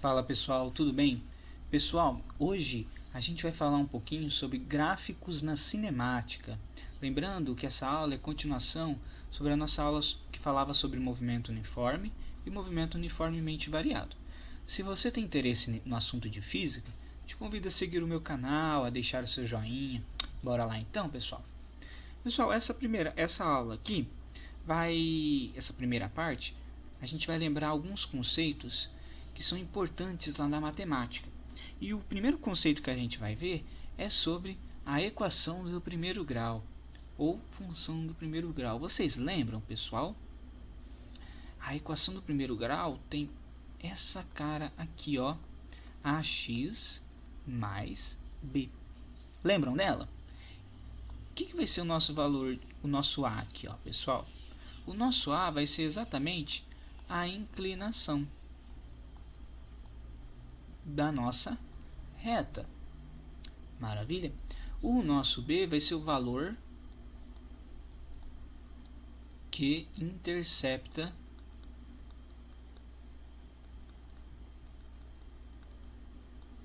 Fala pessoal, tudo bem? Pessoal, hoje a gente vai falar um pouquinho sobre gráficos na cinemática. Lembrando que essa aula é continuação sobre a nossa aula que falava sobre movimento uniforme e movimento uniformemente variado. Se você tem interesse no assunto de física, te convido a seguir o meu canal, a deixar o seu joinha. Bora lá então, pessoal? Pessoal, essa aula aqui essa primeira parte, a gente vai lembrar alguns conceitos que são importantes lá na matemática. E o primeiro conceito que a gente vai ver é sobre a equação do primeiro grau, ou função do primeiro grau. Vocês lembram, pessoal? A equação do primeiro grau tem essa cara aqui, ó, ax mais b. Lembram dela? O que vai ser o nosso valor, o nosso a aqui, ó, pessoal? O nosso a vai ser exatamente a inclinação da nossa reta. Maravilha? O nosso b vai ser o valor que intercepta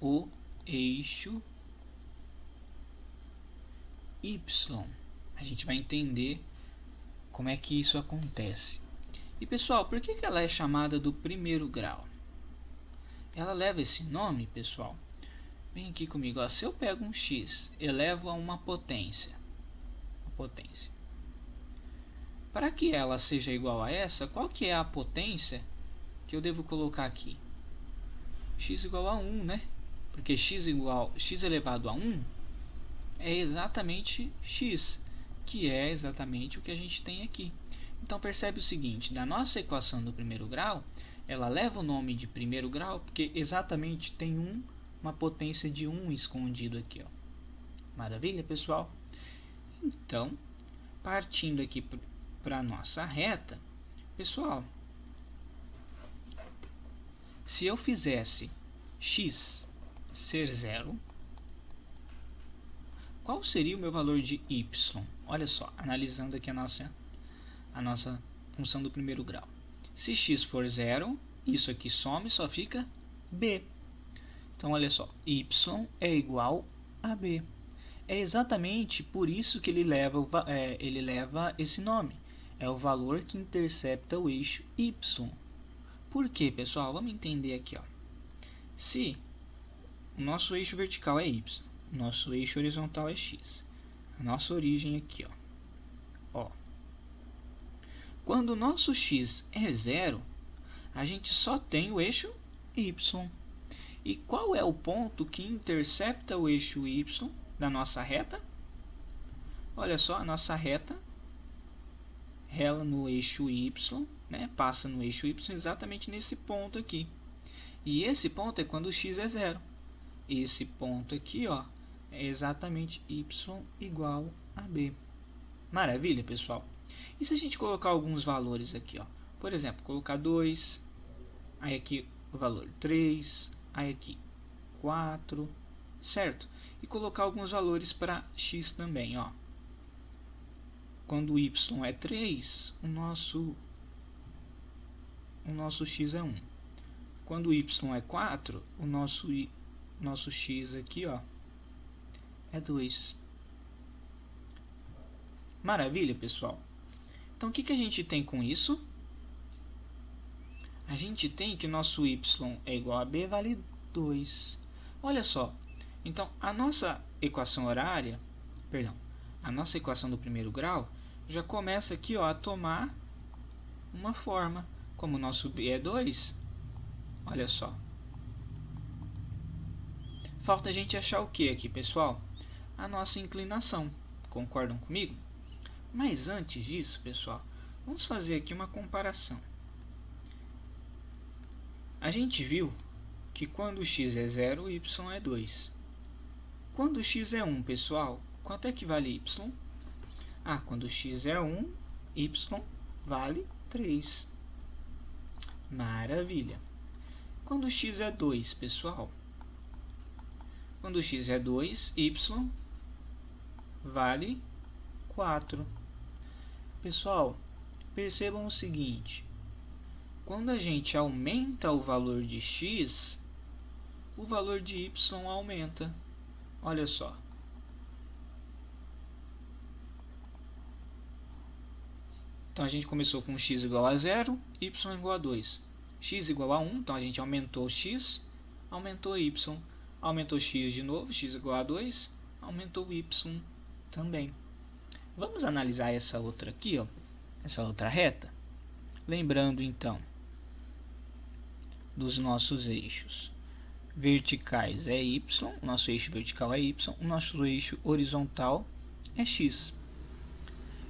o eixo y. A gente vai entender como é que isso acontece. E pessoal, por que ela é chamada do primeiro grau? Ela leva esse nome, pessoal. Vem aqui comigo, ó. Se eu pego um x, elevo a uma potência. Para que ela seja igual a essa, qual que é a potência que eu devo colocar aqui? X igual a 1, né? Porque x elevado a 1 é exatamente x, que é exatamente o que a gente tem aqui. Então percebe o seguinte, da nossa equação do primeiro grau, ela leva o nome de primeiro grau porque exatamente tem uma potência de 1 escondido aqui, ó. Maravilha, pessoal? Então, partindo aqui para a nossa reta, pessoal, se eu fizesse x ser zero, qual seria o meu valor de y? Olha só, analisando aqui a nossa função do primeiro grau. Se x for zero, isso aqui some, só fica b. Então, olha só, y é igual a b. É exatamente por isso que ele leva esse nome. É o valor que intercepta o eixo y. Por quê, pessoal? Vamos entender aqui, ó. Se o nosso eixo vertical é y, nosso eixo horizontal é x. A nossa origem aqui, ó. Quando o nosso x é zero, a gente só tem o eixo y. E qual é o ponto que intercepta o eixo y da nossa reta? Olha só, a nossa reta rela no eixo y, né? Passa no eixo y exatamente nesse ponto aqui. E esse ponto é quando o x é zero. Esse ponto aqui, ó, é exatamente y igual a b. Maravilha, pessoal? E se a gente colocar alguns valores aqui, ó? Por exemplo, colocar 2, aí aqui o valor 3, aí aqui 4, certo? E colocar alguns valores para x também, ó. Quando o y é 3, o nosso x é 1. Quando o y é 4, o nosso x aqui, ó, é 2. Maravilha, pessoal? Então, o que a gente tem com isso? A gente tem que nosso y é igual a b vale 2. Olha só. Então, a nossa equação do primeiro grau já começa aqui, ó, a tomar uma forma. Como o nosso b é 2, olha só. Falta a gente achar o que aqui, pessoal? A nossa inclinação. Concordam comigo? Mas antes disso, pessoal, vamos fazer aqui uma comparação. A gente viu que quando o x é 0, o y é 2. Quando o x é 1, pessoal, quanto é que vale y? Ah, quando o x é 1, y vale 3. Maravilha. Quando o x é 2, pessoal, quando o x é 2, y vale 4. Pessoal, percebam o seguinte. Quando a gente aumenta o valor de x, o valor de y aumenta. Olha só. Então a gente começou com x igual a 0, y igual a 2. X igual a 1, então a gente aumentou x, aumentou y. Aumentou x de novo, x igual a 2, aumentou y também. Vamos analisar essa outra aqui, ó, essa outra reta. Lembrando então dos nossos eixos verticais é y, o nosso eixo vertical é y, o nosso eixo horizontal é x.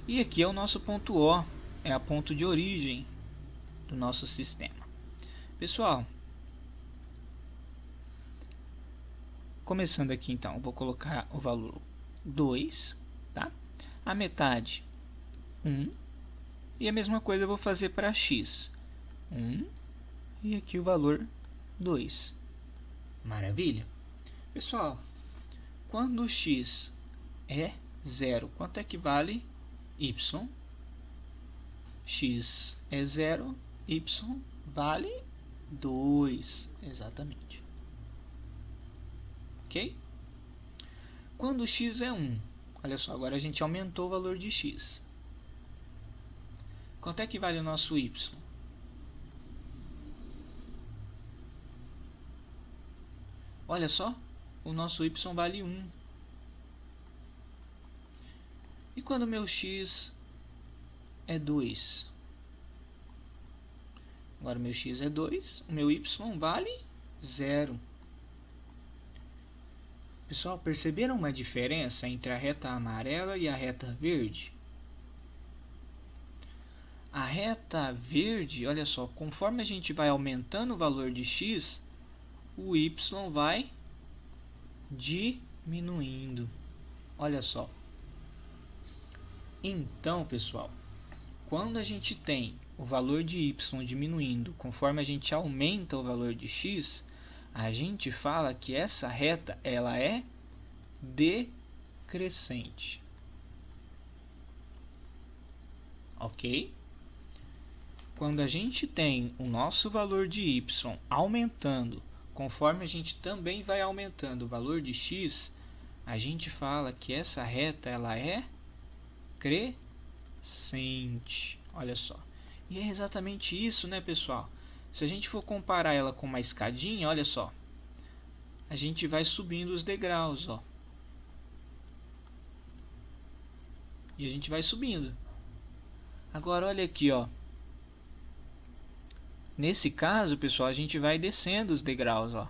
E aqui é o nosso ponto O, é a ponto de origem do nosso sistema. Pessoal, começando aqui então, eu vou colocar o valor 2, tá? A metade 1, e a mesma coisa eu vou fazer para x. 1, e aqui o valor 2. Maravilha? Pessoal, quando x é 0, quanto é que vale y? X é 0, y vale 2, exatamente. Ok? Quando x é 1, olha só, agora a gente aumentou o valor de x. Quanto é que vale o nosso y? Olha só, o nosso y vale 1. E quando o meu x é 2? Agora o meu x é 2, o meu y vale 0. Pessoal, perceberam uma diferença entre a reta amarela e a reta verde? A reta verde, olha só, conforme a gente vai aumentando o valor de x, o y vai diminuindo. Olha só. Então, pessoal, quando a gente tem o valor de y diminuindo conforme a gente aumenta o valor de x, a gente fala que essa reta ela é decrescente. Ok? Quando a gente tem o nosso valor de y aumentando conforme a gente também vai aumentando o valor de x, a gente fala que essa reta ela é crescente. Olha só. E é exatamente isso, né, pessoal? Se a gente for comparar ela com uma escadinha, olha só. A gente vai subindo os degraus, ó. E a gente vai subindo. Agora, olha aqui, ó. Nesse caso, pessoal, a gente vai descendo os degraus, ó.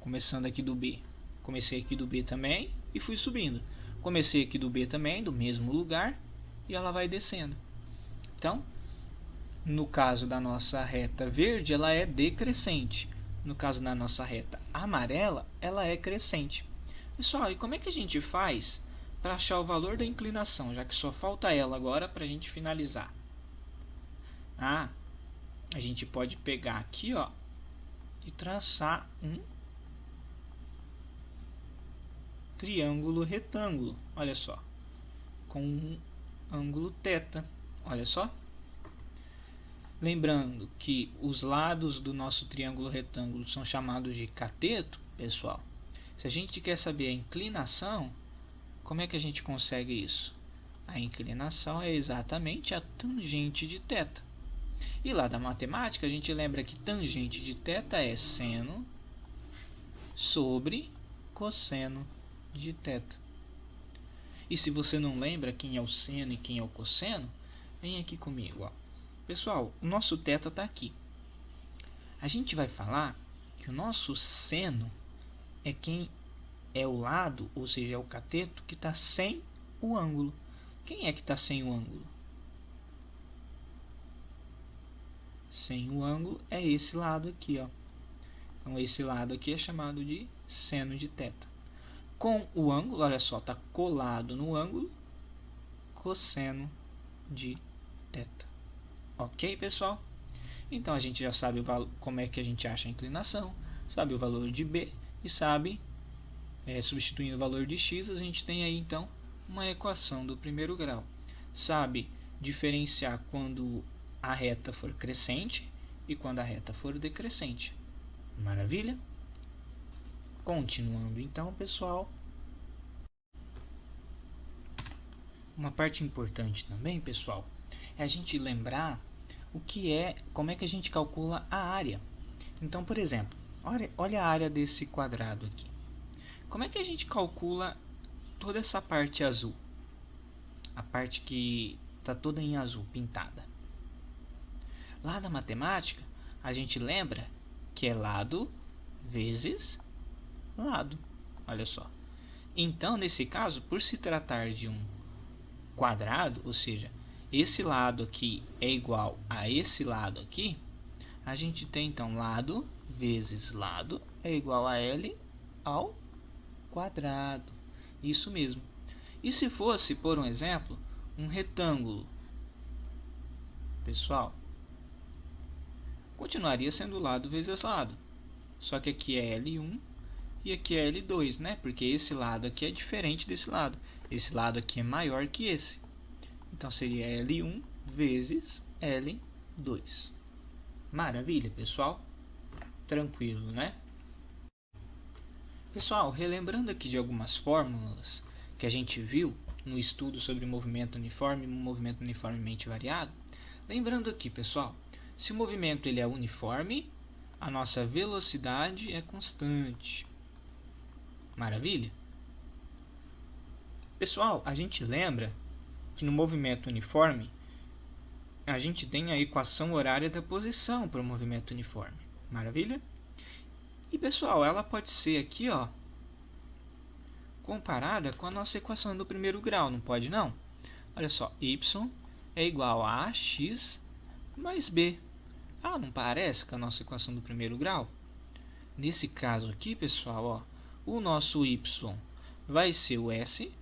Começando aqui do B. Comecei aqui do B também e fui subindo. Comecei aqui do B também, do mesmo lugar, e ela vai descendo. Então, no caso da nossa reta verde, ela é decrescente. No caso da nossa reta amarela, ela é crescente. Pessoal, e como é que a gente faz para achar o valor da inclinação, já que só falta ela agora para a gente finalizar? A gente pode pegar aqui, ó, e traçar um triângulo retângulo, olha só, com um ângulo θ, olha só. Lembrando que os lados do nosso triângulo retângulo são chamados de cateto, pessoal. Se a gente quer saber a inclinação, como é que a gente consegue isso? A inclinação é exatamente a tangente de θ. E lá da matemática, a gente lembra que tangente de θ é seno sobre cosseno de θ. E se você não lembra quem é o seno e quem é o cosseno, vem aqui comigo, ó. Pessoal, o nosso θ está aqui. A gente vai falar que o nosso seno é quem é o lado, ou seja, é o cateto que está sem o ângulo. Quem é que está sem o ângulo? Sem o ângulo é esse lado aqui, ó. Então, esse lado aqui é chamado de seno de θ. Com o ângulo, olha só, está colado no ângulo, cosseno de θ. Ok, pessoal? Então, a gente já sabe como é que a gente acha a inclinação, sabe o valor de B e sabe, substituindo o valor de x, a gente tem aí, então, uma equação do primeiro grau. Sabe diferenciar quando a reta for crescente e quando a reta for decrescente. Maravilha? Continuando então, pessoal. Uma parte importante também, pessoal, é a gente lembrar como é que a gente calcula a área. Então, por exemplo, olha a área desse quadrado aqui. Como é que a gente calcula toda essa parte azul? A parte que está toda em azul, pintada. Lá na matemática, a gente lembra que é lado vezes lado. Olha só. Então, nesse caso, por se tratar de um quadrado, ou seja, esse lado aqui é igual a esse lado aqui, a gente tem então lado vezes lado é igual a L ao quadrado. Isso mesmo. E se fosse, por um exemplo, um retângulo, pessoal, continuaria sendo lado vezes lado. Só que aqui é L1 e aqui é L2, né? Porque esse lado aqui é diferente desse lado. Esse lado aqui é maior que esse. Então seria L1 vezes L2. Maravilha, pessoal? Tranquilo, né? Pessoal, relembrando aqui de algumas fórmulas que a gente viu no estudo sobre movimento uniforme e movimento uniformemente variado. Lembrando aqui, pessoal, se o movimento ele é uniforme, a nossa velocidade é constante. Maravilha? Pessoal, a gente lembra que no movimento uniforme, a gente tem a equação horária da posição para o movimento uniforme. Maravilha? E, pessoal, ela pode ser aqui, ó, comparada com a nossa equação do primeiro grau, não pode não? Olha só, y é igual a x mais b. Ah, não parece com a nossa equação do primeiro grau? Nesse caso aqui, pessoal, ó, o nosso y vai ser o s.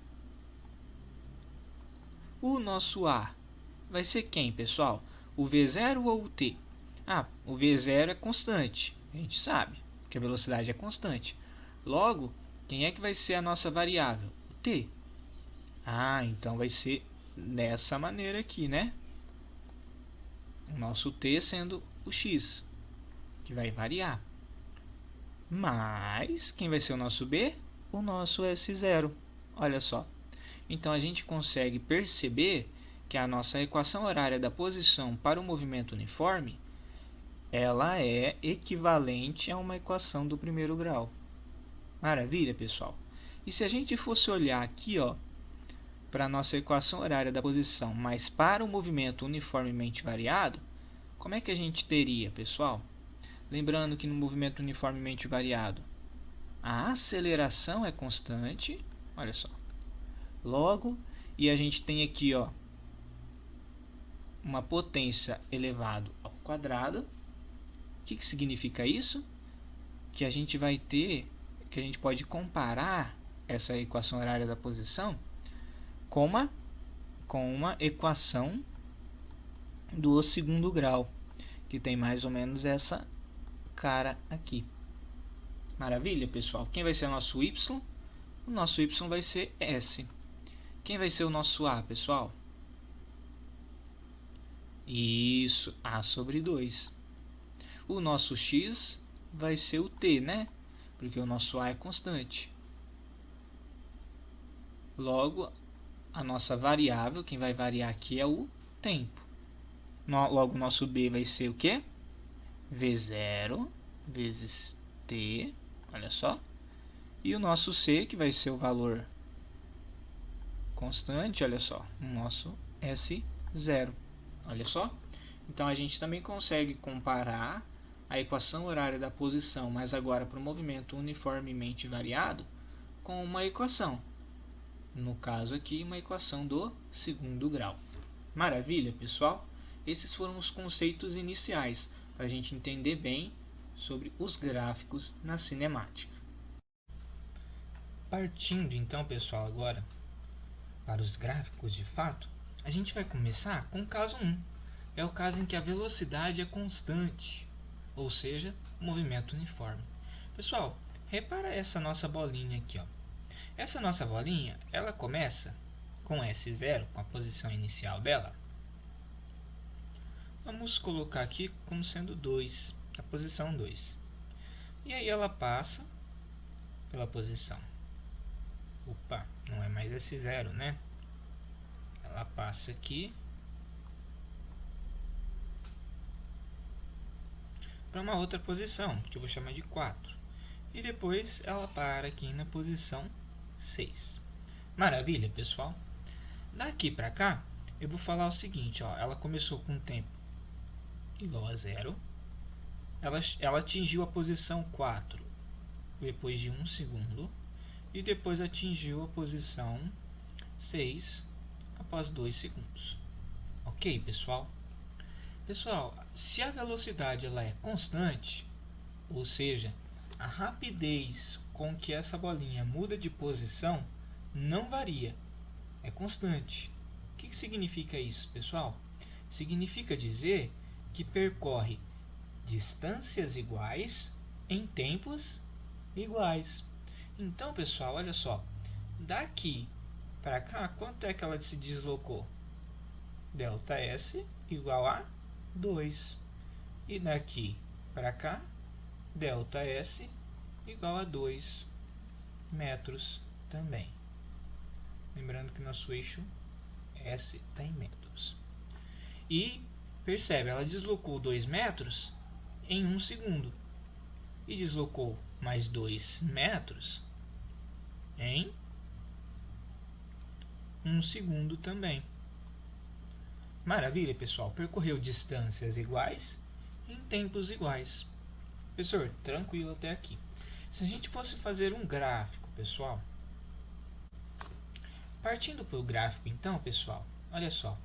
O nosso a vai ser quem, pessoal? O v0 ou o t? Ah, o v0 é constante, a gente sabe que a velocidade é constante. Logo, quem é que vai ser a nossa variável? O t. Ah, então vai ser dessa maneira aqui, né? O nosso t sendo o x, que vai variar. Mas, quem vai ser o nosso b? O nosso S0. Olha só. Então, a gente consegue perceber que a nossa equação horária da posição para o movimento uniforme, ela é equivalente a uma equação do primeiro grau. Maravilha, pessoal? E se a gente fosse olhar aqui, ó, para a nossa equação horária da posição, mas para o movimento uniformemente variado, como é que a gente teria, pessoal? Lembrando que no movimento uniformemente variado, a aceleração é constante, olha só. Logo, e a gente tem aqui, ó, uma potência elevado ao quadrado. O que significa isso? Que a gente vai ter, que a gente pode comparar essa equação horária da posição com uma equação do segundo grau, que tem mais ou menos essa cara aqui. Maravilha, pessoal? Quem vai ser o nosso y? O nosso y vai ser S. Quem vai ser o nosso a, pessoal? Isso, a sobre 2. O nosso x vai ser o t, né? Porque o nosso a é constante. Logo, a nossa variável, quem vai variar aqui é o tempo. Logo, o nosso b vai ser o quê? V0 vezes t, olha só. E o nosso c, que vai ser o valor constante, olha só, o nosso S0. Olha só. Então, a gente também consegue comparar a equação horária da posição, mas agora para o movimento uniformemente variado, com uma equação. No caso aqui, uma equação do segundo grau. Maravilha, pessoal? Esses foram os conceitos iniciais para a gente entender bem sobre os gráficos na cinemática. Partindo então, pessoal, agora para os gráficos de fato, a gente vai começar com o caso 1. É o caso em que a velocidade é constante, ou seja, movimento uniforme. Pessoal, repara essa nossa bolinha aqui, ó. Essa nossa bolinha, ela começa com S0, com a posição inicial dela. Vamos colocar aqui como sendo 2, a posição 2. E aí ela passa pela posição. Opa, não é mais esse 0, né? Ela passa aqui para uma outra posição, que eu vou chamar de 4. E depois ela para aqui na posição 6. Maravilha, pessoal? Daqui para cá, eu vou falar o seguinte, ó, ela começou com um tempo igual a 0. Ela atingiu a posição 4 depois de 1 segundo. E depois atingiu a posição 6 após 2 segundos. Ok, pessoal? Pessoal, se a velocidade ela é constante, ou seja, a rapidez com que essa bolinha muda de posição não varia, é constante. O que significa isso, pessoal? Significa dizer que percorre distâncias iguais em tempos iguais. Então, pessoal, olha só, daqui para cá, quanto é que ela se deslocou? ΔS igual a 2. E daqui para cá, ΔS igual a 2 metros também. Lembrando que nosso eixo S está em metros. E percebe, ela deslocou 2 metros em 1 segundo. E deslocou mais 2 metros em 1 segundo também. Maravilha, pessoal. Percorreu distâncias iguais em tempos iguais. Professor, tranquilo até aqui. Se a gente fosse fazer um gráfico, pessoal. Partindo para o gráfico, então, pessoal, olha só.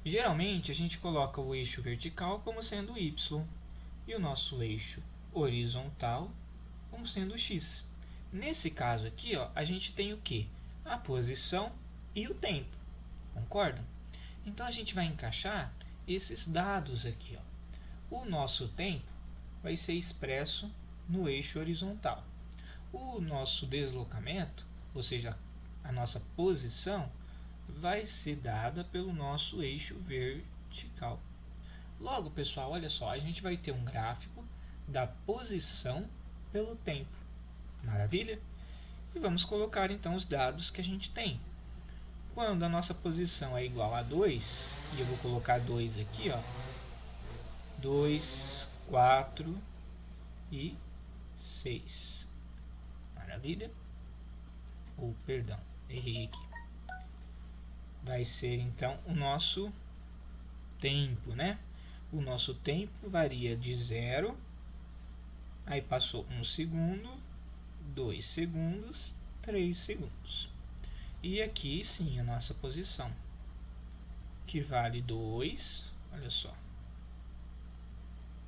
Geralmente, a gente coloca o eixo vertical como sendo y e o nosso eixo horizontal como sendo x. Nesse caso aqui, ó, a gente tem o que? A posição e o tempo. Concordam? Então, a gente vai encaixar esses dados aqui. Ó. O nosso tempo vai ser expresso no eixo horizontal. O nosso deslocamento, ou seja, a nossa posição, vai ser dada pelo nosso eixo vertical. Logo, pessoal, olha só, a gente vai ter um gráfico da posição pelo tempo. Maravilha? E vamos colocar então os dados que a gente tem. Quando a nossa posição é igual a 2, e eu vou colocar 2 aqui, ó, 2, 4 e 6. Maravilha? Ou, perdão, errei aqui. Vai ser então o nosso tempo, né? O nosso tempo varia de 0, aí passou 1 segundo, 2 segundos, 3 segundos. E aqui sim a nossa posição, que vale 2, olha só.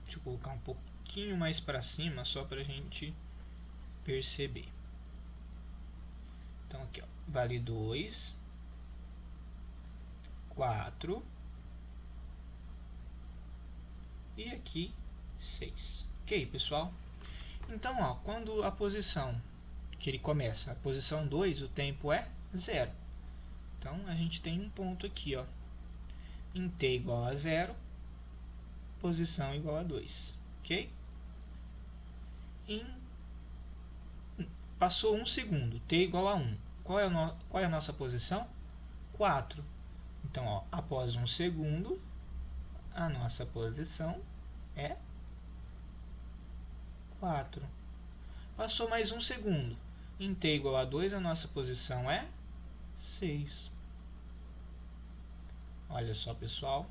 Deixa eu colocar um pouquinho mais para cima, só para a gente perceber. Então aqui, ó, vale 2, 4 e aqui 6. Ok, pessoal? Então, ó, quando a posição que ele começa, a posição 2, o tempo é 0. Então, a gente tem um ponto aqui, ó, em t igual a 0, posição igual a 2. Ok? Passou 1 segundo, t igual a 1. Qual é a nossa posição? 4. Então, ó, após 1 segundo, a nossa posição é 4. Passou mais 1 segundo. Em t igual a 2, a nossa posição é 6. Olha só, pessoal.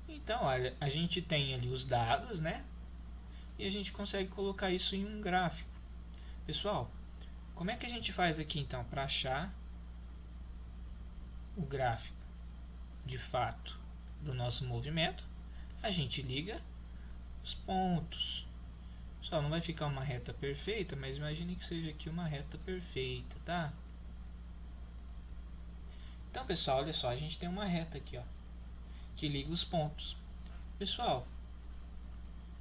Então, olha, a gente tem ali os dados, né? E a gente consegue colocar isso em um gráfico. Pessoal, como é que a gente faz aqui, então, para achar o gráfico, de fato, do nosso movimento? A gente liga os pontos. Só não vai ficar uma reta perfeita, mas imagine que seja aqui uma reta perfeita, tá? Então, pessoal, olha só, a gente tem uma reta aqui, ó, que liga os pontos. Pessoal,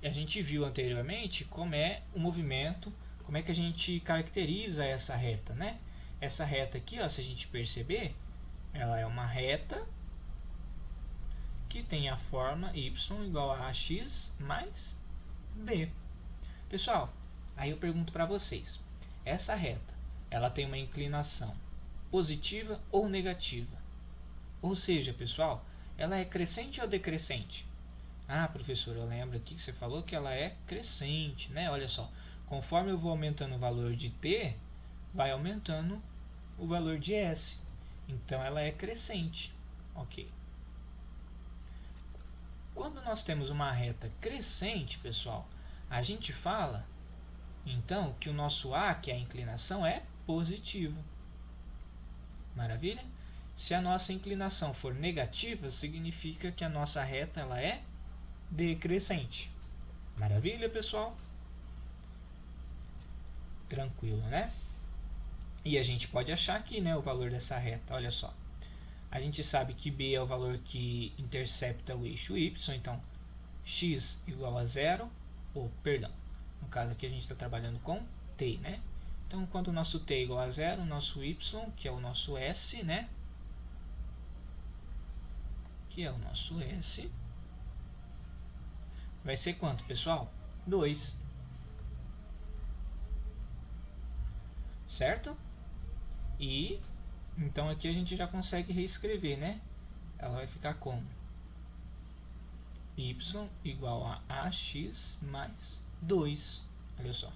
a gente viu anteriormente como é o movimento, como é que a gente caracteriza essa reta, né? Essa reta aqui, ó, se a gente perceber, ela é uma reta que tem a forma y igual a ax mais b. Pessoal, aí eu pergunto para vocês, essa reta, ela tem uma inclinação positiva ou negativa? Ou seja, pessoal, ela é crescente ou decrescente? Ah, professor, eu lembro aqui que você falou que ela é crescente, né? Olha só, conforme eu vou aumentando o valor de t, vai aumentando o valor de s. Então, ela é crescente. Ok. Quando nós temos uma reta crescente, pessoal, a gente fala, então, que o nosso A, que é a inclinação, é positivo. Maravilha? Se a nossa inclinação for negativa, significa que a nossa reta ela é decrescente. Maravilha, pessoal? Tranquilo, né? E a gente pode achar aqui, né, o valor dessa reta. Olha só. A gente sabe que B é o valor que intercepta o eixo Y, então x igual a zero, ou perdão, no caso aqui a gente está trabalhando com t, né? Então, quando o nosso t é igual a zero, o nosso y, que é o nosso s, né? Que é o nosso s, vai ser quanto, pessoal? 2. Certo? E então aqui a gente já consegue reescrever, né? Ela vai ficar como y igual a ax mais 2. Olha só.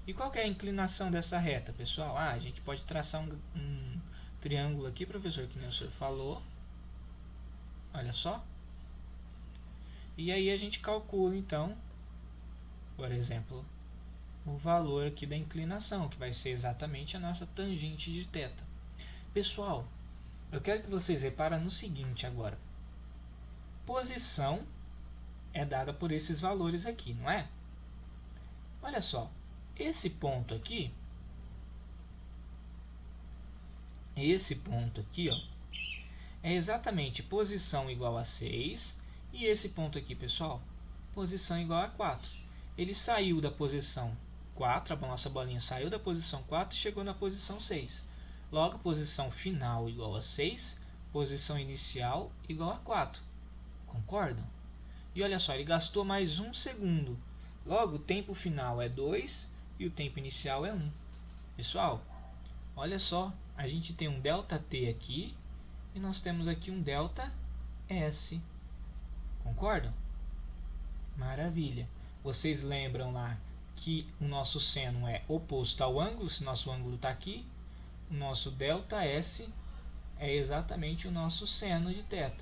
E qual que é a inclinação dessa reta, pessoal? Ah, a gente pode traçar um triângulo aqui, professor, que nem o senhor falou. Olha só. E aí a gente calcula, então, por exemplo, o valor aqui da inclinação, que vai ser exatamente a nossa tangente de θ. Pessoal, eu quero que vocês reparem no seguinte agora. Posição é dada por esses valores aqui, não é? Olha só, esse ponto aqui, ó, é exatamente posição igual a 6, e esse ponto aqui, pessoal, posição igual a 4. Ele saiu da posição 4, a nossa bolinha saiu da posição 4 e chegou na posição 6. Logo, posição final igual a 6, posição inicial igual a 4. Concordam? E olha só, ele gastou mais 1 segundo. Logo, o tempo final é 2 e o tempo inicial é 1. Pessoal, olha só, a gente tem um ΔT aqui e nós temos aqui um ΔS. Concordam? Maravilha. Vocês lembram lá que o nosso seno é oposto ao ângulo, se nosso ângulo está aqui, o nosso ΔS é exatamente o nosso seno de θ.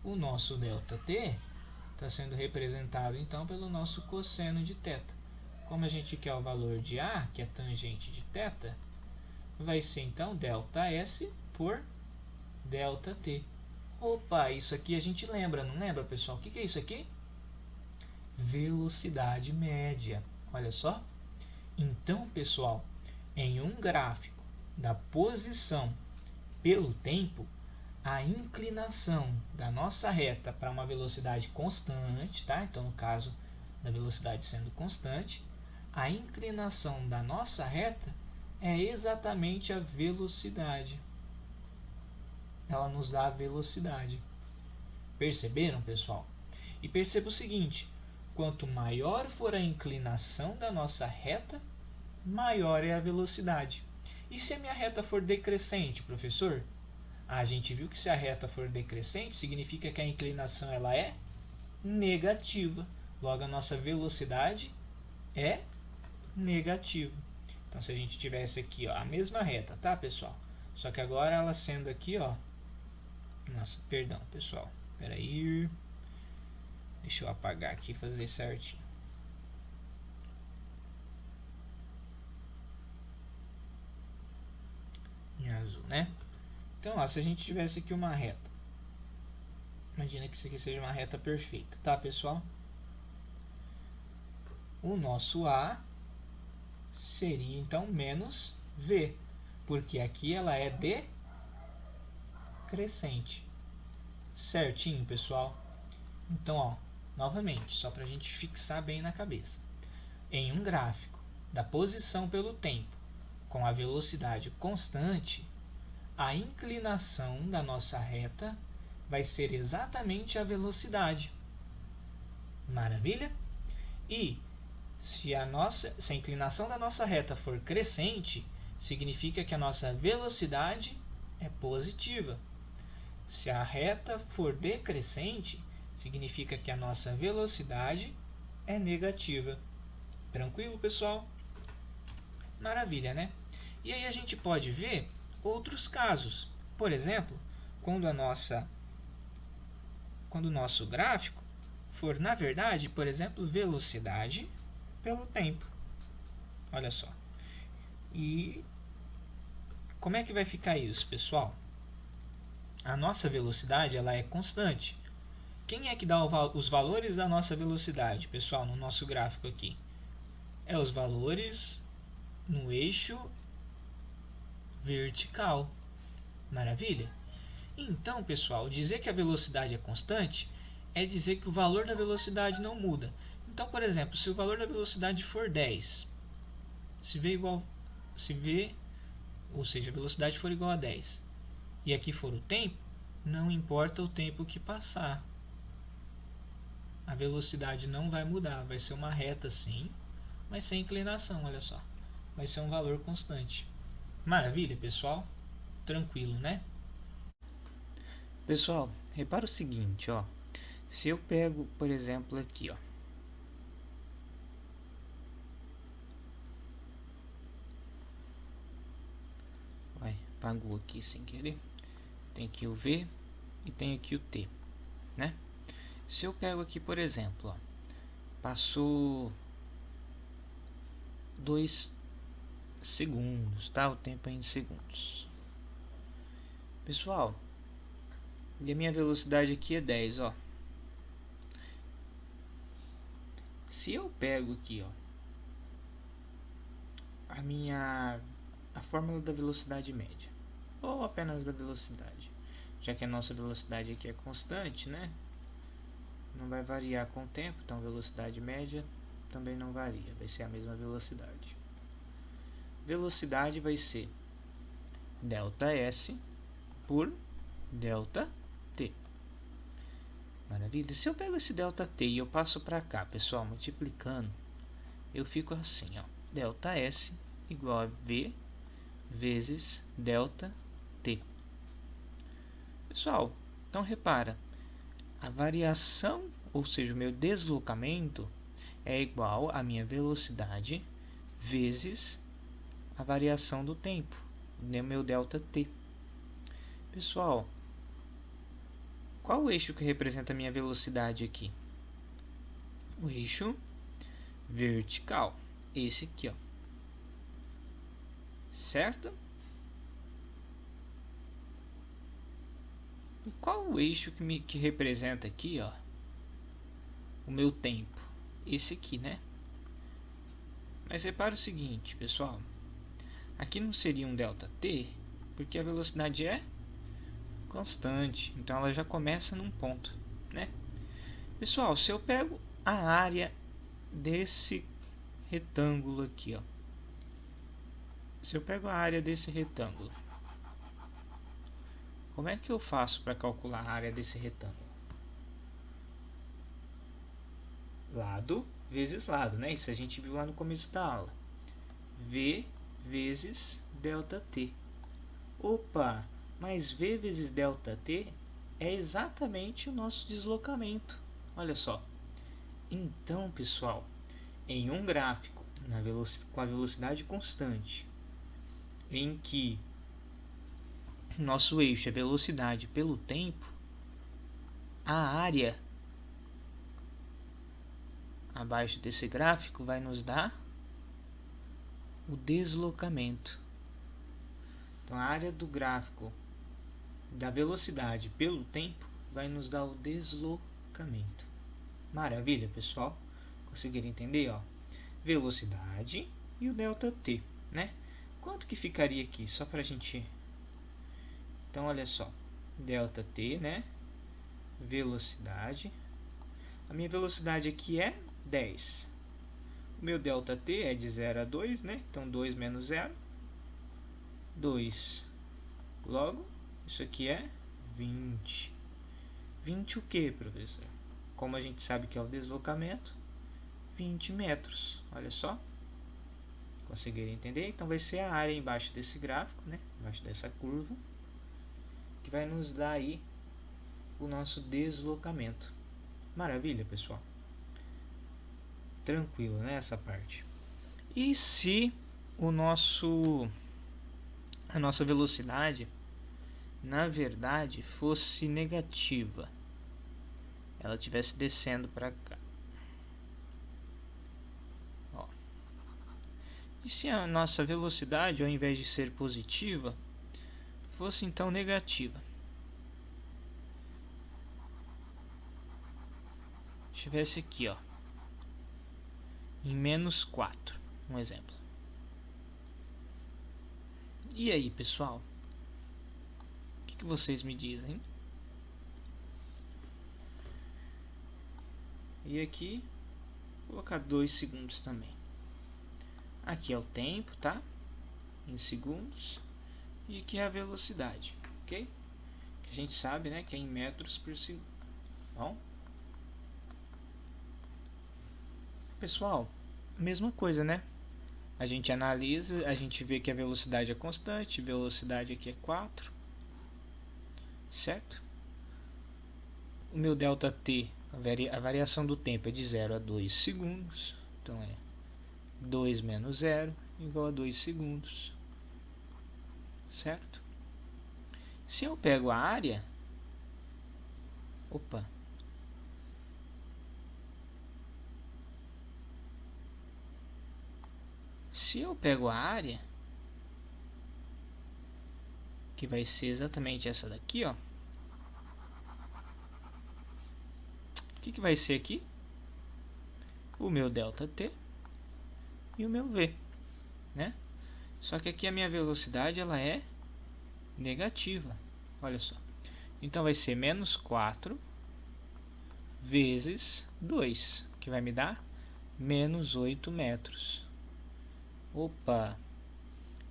O nosso ΔT está sendo representado então pelo nosso cosseno de θ. Como a gente quer o valor de A, que é tangente de θ, vai ser então ΔS por ΔT. Opa, isso aqui a gente lembra, não lembra, pessoal? O que é isso aqui? Velocidade média. Olha só. Então, pessoal, em um gráfico da posição pelo tempo, a inclinação da nossa reta para uma velocidade constante, tá? Então, no caso da velocidade sendo constante, a inclinação da nossa reta é exatamente a velocidade. Ela nos dá a velocidade. Perceberam, pessoal? E perceba o seguinte, quanto maior for a inclinação da nossa reta, maior é a velocidade. E se a minha reta for decrescente, professor? A gente viu que se a reta for decrescente, significa que a inclinação ela é negativa. Logo, a nossa velocidade é negativa. Então, se a gente tivesse aqui, ó, a mesma reta, tá, pessoal? Só que agora ela sendo aqui, ó... Nossa, perdão, pessoal. Espera aí. Deixa eu apagar aqui e fazer certinho. Em azul, né? Então, ó, se a gente tivesse aqui uma reta. Imagina que isso aqui seja uma reta perfeita, tá, pessoal? O nosso A seria, então, menos V. Porque aqui ela é decrescente. Certinho, pessoal? Então, ó, novamente, só para a gente fixar bem na cabeça. Em um gráfico da posição pelo tempo com a velocidade constante, a inclinação da nossa reta vai ser exatamente a velocidade. Maravilha? E Se a inclinação da nossa reta for crescente, significa que a nossa velocidade é positiva. Se a reta for decrescente, significa que a nossa velocidade é negativa. Tranquilo, pessoal? Maravilha, né? E aí a gente pode ver outros casos. Por exemplo, quando o nosso gráfico for, na verdade, por exemplo, velocidade pelo tempo. Olha só. E como é que vai ficar isso, pessoal? A nossa velocidade ela é constante. Quem é que dá os valores da nossa velocidade, pessoal, no nosso gráfico aqui? É os valores no eixo vertical. Maravilha? Então, pessoal, dizer que a velocidade é constante é dizer que o valor da velocidade não muda. Então, por exemplo, se o valor da velocidade for 10, ou seja, a velocidade for igual a 10, e aqui for o tempo, não importa o tempo que passar. A velocidade não vai mudar, vai ser uma reta sim, mas sem inclinação, olha só. Vai ser um valor constante. Maravilha, pessoal? Tranquilo, né? Pessoal, repara o seguinte, ó. Se eu pego, por exemplo, aqui, ó. Apagou aqui sem querer. Tem aqui o V e tem aqui o T, né? Se eu pego aqui, por exemplo, ó, passou 2 segundos, tá? O tempo é em segundos. Pessoal, e a minha velocidade aqui é 10, ó. Se eu pego aqui, ó, a fórmula da velocidade média, ou apenas da velocidade, já que a nossa velocidade aqui é constante, né? Não vai variar com o tempo, então velocidade média também não varia, vai ser a mesma velocidade. Velocidade vai ser ΔS por ΔT. Maravilha. Se eu pego esse ΔT e eu passo para cá, pessoal, multiplicando, eu fico assim, ó. ΔS igual a V vezes ΔT. Pessoal, então repara, a variação, ou seja, o meu deslocamento é igual à minha velocidade vezes a variação do tempo, meu ΔT. Pessoal, qual o eixo que representa a minha velocidade aqui? O eixo vertical, esse aqui, ó. Certo? E qual o eixo que representa aqui, ó, o meu tempo? Esse aqui, né? Mas repara o seguinte, pessoal. Aqui não seria um ΔT, porque a velocidade é constante. Então ela já começa num ponto, né? Pessoal, se eu pego a área desse retângulo aqui, ó. Se eu pego a área desse retângulo, como é que eu faço para calcular a área desse retângulo? Lado vezes lado, né? Isso a gente viu lá no começo da aula. V vezes ΔT. Opa, mas V vezes ΔT é exatamente o nosso deslocamento. Olha só. Então, pessoal, em um gráfico com a velocidade constante, em que nosso eixo é velocidade pelo tempo, a área abaixo desse gráfico vai nos dar o deslocamento. Então, a área do gráfico da velocidade pelo tempo vai nos dar o deslocamento. Maravilha, pessoal? Conseguiram entender? Ó? Velocidade e o ΔT, né? Quanto que ficaria aqui? Só para a gente... Então, olha só. ΔT, né? Velocidade. A minha velocidade aqui é 10. O meu ΔT é de 0 a 2, né? Então, 2 menos 0, 2. Logo, isso aqui é 20. 20 o que, professor? Como a gente sabe que é o deslocamento, 20 metros. Olha só. Conseguiram entender? Então vai ser a área embaixo desse gráfico, né? Embaixo dessa curva, que vai nos dar aí o nosso deslocamento. Maravilha, pessoal. Tranquilo, né, essa parte. E se a nossa velocidade, na verdade, fosse negativa, ela estivesse descendo para cá. Ó. E se a nossa velocidade, ao invés de ser positiva, fosse então negativa? Estivesse aqui, ó, em menos 4, um exemplo. E aí, pessoal? O que vocês me dizem? E aqui, vou colocar 2 segundos também. Aqui é o tempo, tá? Em segundos. E aqui é a velocidade, ok? Que a gente sabe, né, que é em metros por segundo. Bom? Pessoal, mesma coisa, né? A gente analisa, a gente vê que a velocidade é constante, a velocidade aqui é 4, certo? O meu ΔT, a variação do tempo é de 0 a 2 segundos, então é 2 menos 0 igual a 2 segundos, certo? Se eu pego a área, se eu pego a área, que vai ser exatamente essa daqui, ó. O que vai ser aqui? O meu ΔT e o meu V, né? Só que aqui a minha velocidade ela é negativa, olha só. Então vai ser menos 4 vezes 2, que vai me dar menos 8 metros. Opa!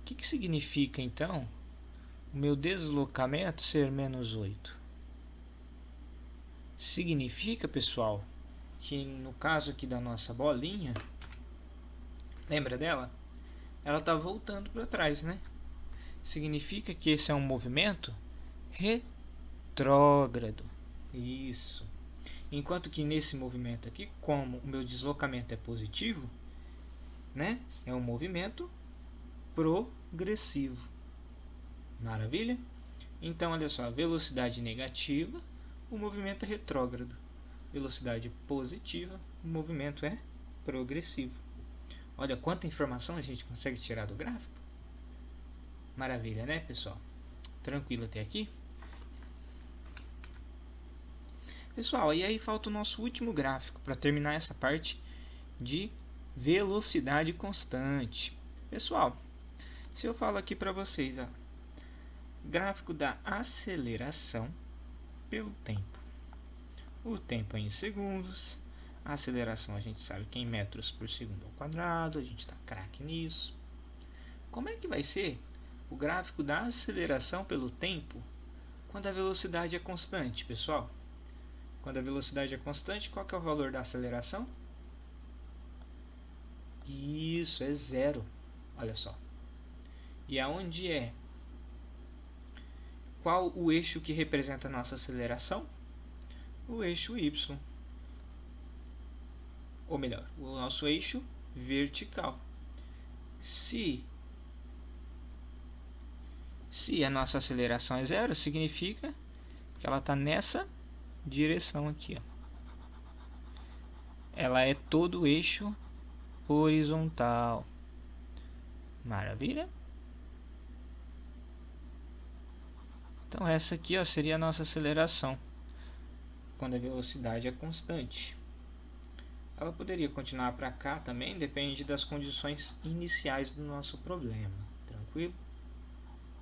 O que significa então o meu deslocamento ser menos 8? Significa, pessoal, que no caso aqui da nossa bolinha, lembra dela? Ela está voltando para trás, né? Significa que esse é um movimento retrógrado. Isso. Enquanto que nesse movimento aqui, como o meu deslocamento é positivo, né? É um movimento progressivo. Maravilha? Então, olha só, velocidade negativa, o movimento é retrógrado. Velocidade positiva, o movimento é progressivo. Olha quanta informação a gente consegue tirar do gráfico. Maravilha, né, pessoal? Tranquilo até aqui? Pessoal, e aí falta o nosso último gráfico para terminar essa parte de velocidade constante. Pessoal, se eu falo aqui para vocês, ó, gráfico da aceleração pelo tempo. O tempo é em segundos, a aceleração a gente sabe que é em metros por segundo ao quadrado, a gente está craque nisso. Como é que vai ser o gráfico da aceleração pelo tempo quando a velocidade é constante, pessoal? Quando a velocidade é constante, qual que é o valor da aceleração? Isso, é 0. Olha só. E aonde é? Qual o eixo que representa a nossa aceleração? O eixo Y. Ou melhor, o nosso eixo vertical. Se a nossa aceleração é 0, significa que ela está nessa direção aqui, ó. Ela é todo o eixo horizontal. Maravilha? Então essa aqui, ó, seria a nossa aceleração quando a velocidade é constante. Ela poderia continuar para cá também, depende das condições iniciais do nosso problema, tranquilo?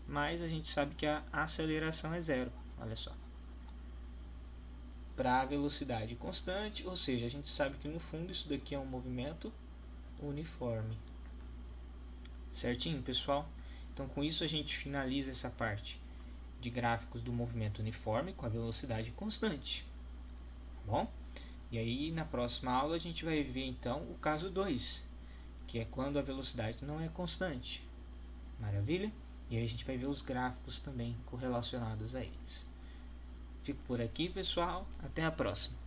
Mas a gente sabe que a aceleração é 0, olha só. Para a velocidade constante, ou seja, a gente sabe que no fundo isso daqui é um movimento uniforme. Certinho, pessoal? Então com isso a gente finaliza essa parte de gráficos do movimento uniforme com a velocidade constante. Tá bom? E aí na próxima aula a gente vai ver então o caso 2, que é quando a velocidade não é constante. Maravilha? E aí a gente vai ver os gráficos também correlacionados a eles. Fico por aqui, pessoal. Até a próxima.